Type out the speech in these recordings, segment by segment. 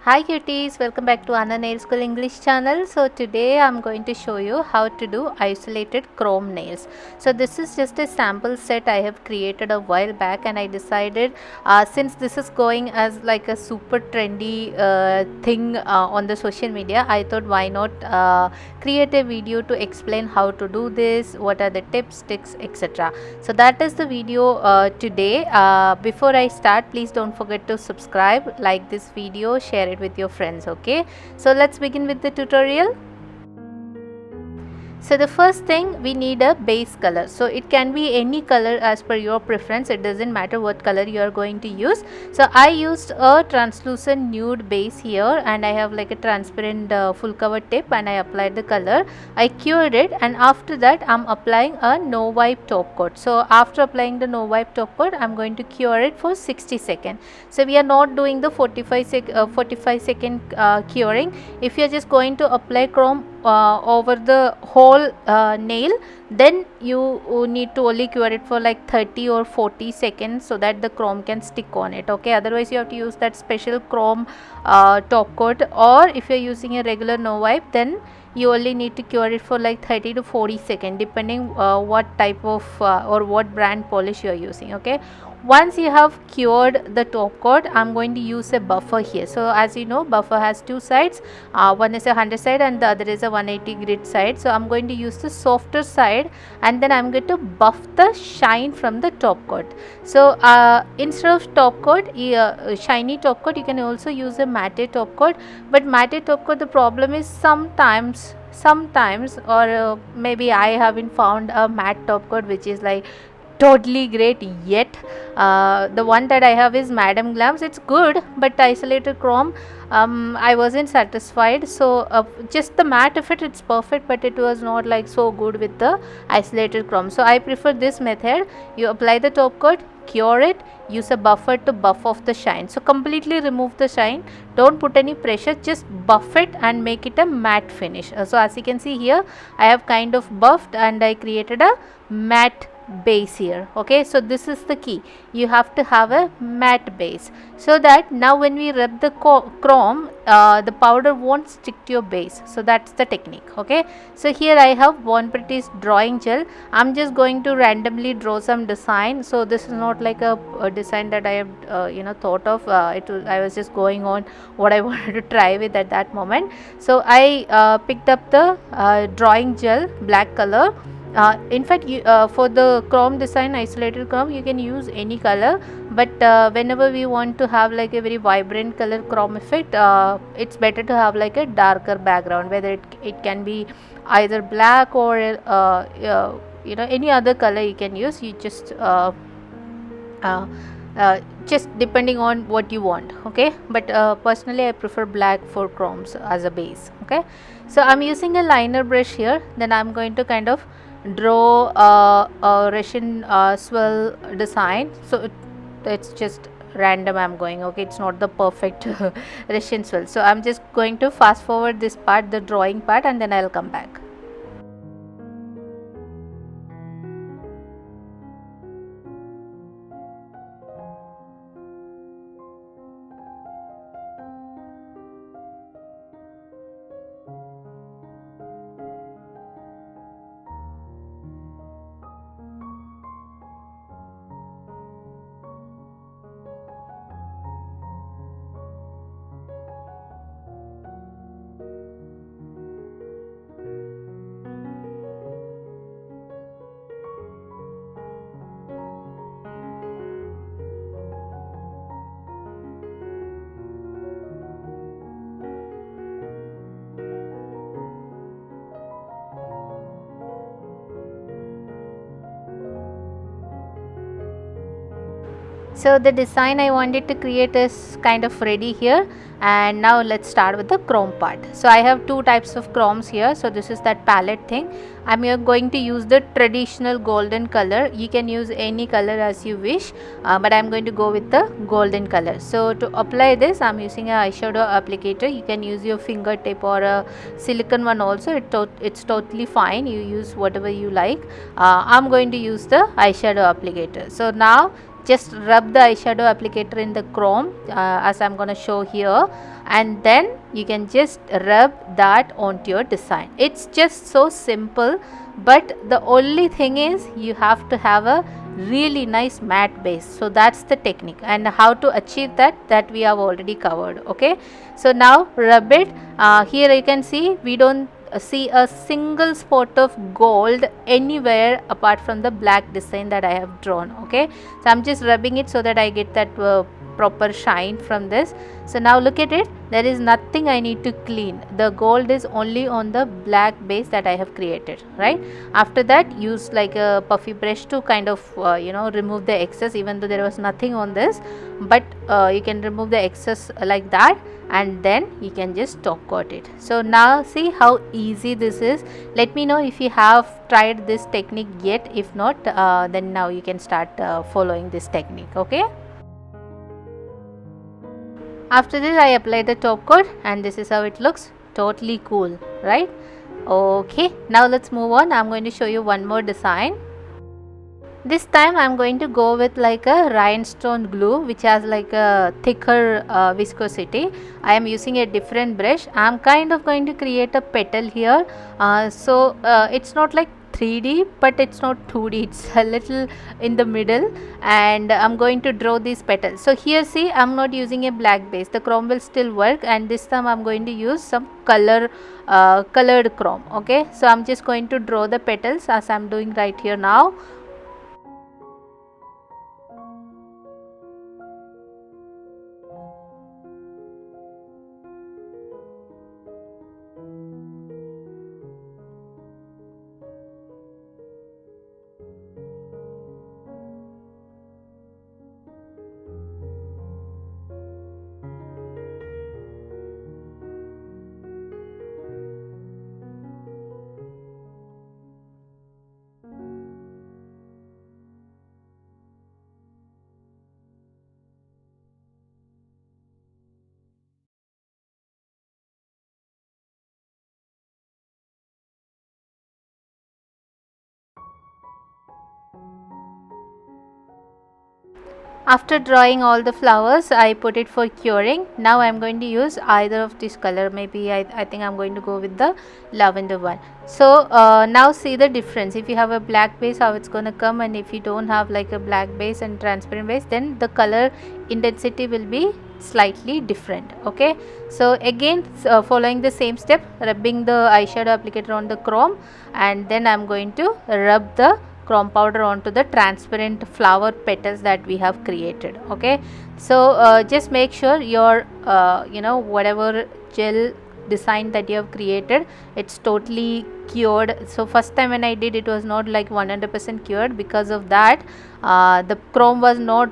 Hi cuties, welcome back to Anna Nail School English channel. So today I'm going to show you how to do isolated chrome nails. So this is just a sample set I have created a while back, and I decided since this is going as like a super trendy thing on the social media, I thought why not create a video to explain how to do this, what are the tips, tricks, etc. So that is the video today. Before I start, please don't forget to subscribe, like this video, share it with your friends. Okay, so let's begin with the tutorial. So the first thing, we need a base color. So it can be any color as per your preference, it doesn't matter what color you are going to use. So I used a translucent nude base here, and I have like a transparent full cover tip, and I applied the color. I cured it, and after that I'm applying a no wipe top coat. So after applying the no wipe top coat, I'm going to cure it for 60 seconds. So we are not doing the 45 second curing. If you are just going to apply chrome over the whole nail, then you need to only cure it for like 30 or 40 seconds so that the chrome can stick on it. Okay, otherwise you have to use that special chrome top coat, or if you are using a regular no wipe, then you only need to cure it for like 30 to 40 seconds depending what type of or what brand polish you are using. Okay, once you have cured the top coat, I'm going to use a buffer here. So as you know, buffer has two sides, one is a 100 side and the other is a 180 grit side. So I'm going to use the softer side, and then I'm going to buff the shine from the top coat. So instead of top coat, shiny top coat, you can also use a matte top coat. But matte top coat, the problem is sometimes or maybe I haven't found a matte top coat which is like totally great yet. The one that I have is Madam Glams. It's good, but isolated chrome, I wasn't satisfied. So just the matte of it's perfect, but it was not like so good with the isolated chrome. So I prefer this method. You apply the top coat, cure it, use a buffer to buff off the shine. So completely remove the shine, don't put any pressure, just buff it and make it a matte finish. So as you can see here, I have kind of buffed and I created a matte base here. Okay, so this is the key, you have to have a matte base so that now when we rub the chrome, the powder won't stick to your base. So that's the technique. Okay, so here I have Bon Pretty's drawing gel. I'm just going to randomly draw some design. So this is not like a design that I have thought of. I was just going on what I wanted to try with at that moment. So I picked up the drawing gel, black color. In fact, for the chrome design, isolated chrome, you can use any color, but whenever we want to have like a very vibrant color chrome effect, it's better to have like a darker background, whether it can be either black or any other color you can use. You just depending on what you want. Okay, but personally I prefer black for chromes as a base. Okay, so I'm using a liner brush here, then I'm going to kind of draw a Russian swirl design. So it's just random I'm going. Okay, it's not the perfect Russian swirl. So I'm just going to fast forward this part, the drawing part, and then I'll come back. So the design I wanted to create is kind of ready here, and now let's start with the chrome part. So I have two types of chromes here. So this is that palette thing. I'm going to use the traditional golden color. You can use any color as you wish, but I'm going to go with the golden color. So to apply this, I'm using an eyeshadow applicator. You can use your fingertip or a silicone one also. It's totally fine. You use whatever you like. I'm going to use the eyeshadow applicator. So now just rub the eyeshadow applicator in the chrome as I'm going to show here. and then you can just rub that onto your design. It's just so simple, but the only thing is you have to have a really nice matte base. So that's the technique, and how to achieve that we have already covered. Okay, so now rub it. Here you can see we don't see a single spot of gold anywhere apart from the black design that I have drawn. Okay, so I'm just rubbing it so that I get that proper shine from this. So now look at it, there is nothing I need to clean. The gold is only on the black base that I have created, right? After that, use like a puffy brush to kind of remove the excess, even though there was nothing on this, but you can remove the excess like that, and then you can just top coat it. So now see how easy this is. Let me know if you have tried this technique yet. If not, then now you can start following this technique. Okay, after this I apply the top coat, and this is how it looks. Totally cool, right? Okay, now let's move on. I'm going to show you one more design. This time I'm going to go with like a rhinestone glue, which has like a thicker viscosity. I am using a different brush. I'm kind of going to create a petal here. It's not like 3D, but it's not 2D, it's a little in the middle, and I'm going to draw these petals. So here see, I'm not using a black base, the chrome will still work, and this time I'm going to use some colored chrome. Okay, so I'm just going to draw the petals as I'm doing right here now. After drawing all the flowers, I put it for curing. Now I am going to use either of this color. Maybe I think I am going to go with the lavender one. So now see the difference. If you have a black base, how it's going to come, and if you don't have like a black base and transparent base, then the color intensity will be slightly different. Okay, so again following the same step, rubbing the eyeshadow applicator on the chrome, and then I am going to rub the chrome powder onto the transparent flower petals that we have created. Okay, so just make sure your whatever gel design that you have created, it's totally cured. So first time when I did, it was not like 100% cured. Because of that, the chrome was not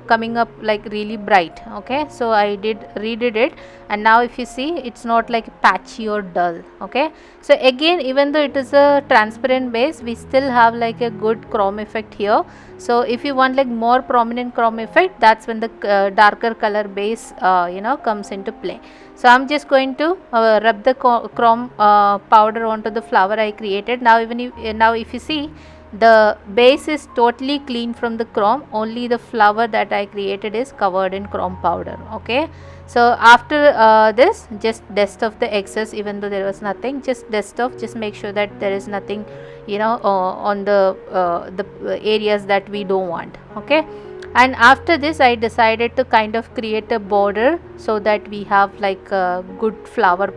coming up like really bright. Okay, so I redid it, and now if you see, it's not like patchy or dull. Okay, so again, even though it is a transparent base, we still have like a good chrome effect here. So if you want like more prominent chrome effect, that's when the darker color base comes into play. So I'm just going to rub the chrome powder onto the flower I created. Now if you see, the base is totally clean from the chrome, only the flower that I created is covered in chrome powder. Okay, so after this, just dust off the excess. Even though there was nothing, just dust off, just make sure that there is nothing on the areas that we don't want. Okay, and after this I decided to kind of create a border so that we have like a good flower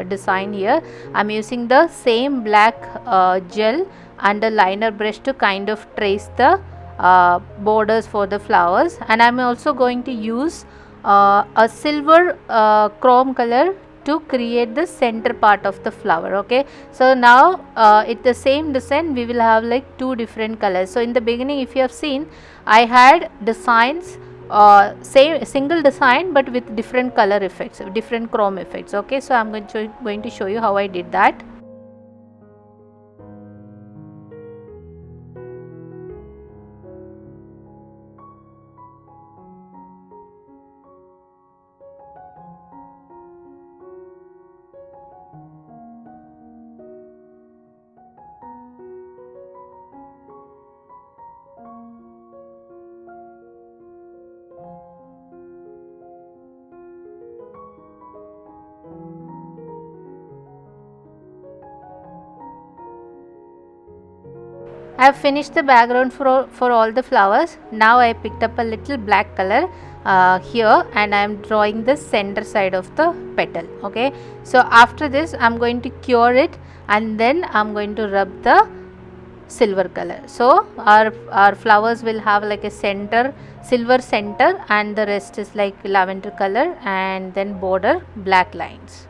design here. I'm using the same black gel and a liner brush to kind of trace the borders for the flowers, and I'm also going to use a silver chrome color to create the center part of the flower. Okay, so now it's the same design, we will have like two different colors. So in the beginning, if you have seen, I had designs same single design but with different color effects, different chrome effects. Okay, so I'm going to show you how I did that. I have finished the background for all the flowers. Now I picked up a little black color here, and I am drawing the center side of the petal. Okay, so after this I am going to cure it, and then I am going to rub the silver color. So our flowers will have like a silver center, and the rest is like lavender color, and then border black lines.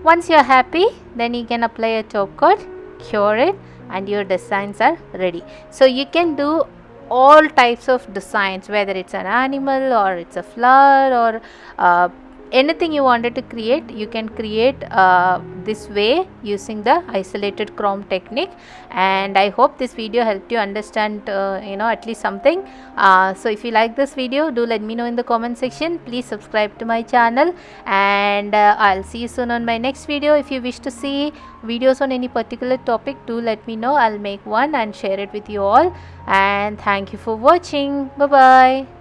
Once you are happy, then you can apply a top coat, cure it, and your designs are ready. So you can do all types of designs, whether it's an animal or it's a flower or anything you wanted to create. You can create this way using the isolated chrome technique. And I hope this video helped you understand at least something. So if you like this video, do let me know in the comment section. Please subscribe to my channel, and I'll see you soon on my next video. If you wish to see videos on any particular topic, do let me know. I'll make one and share it with you all. And thank you for watching. Bye bye.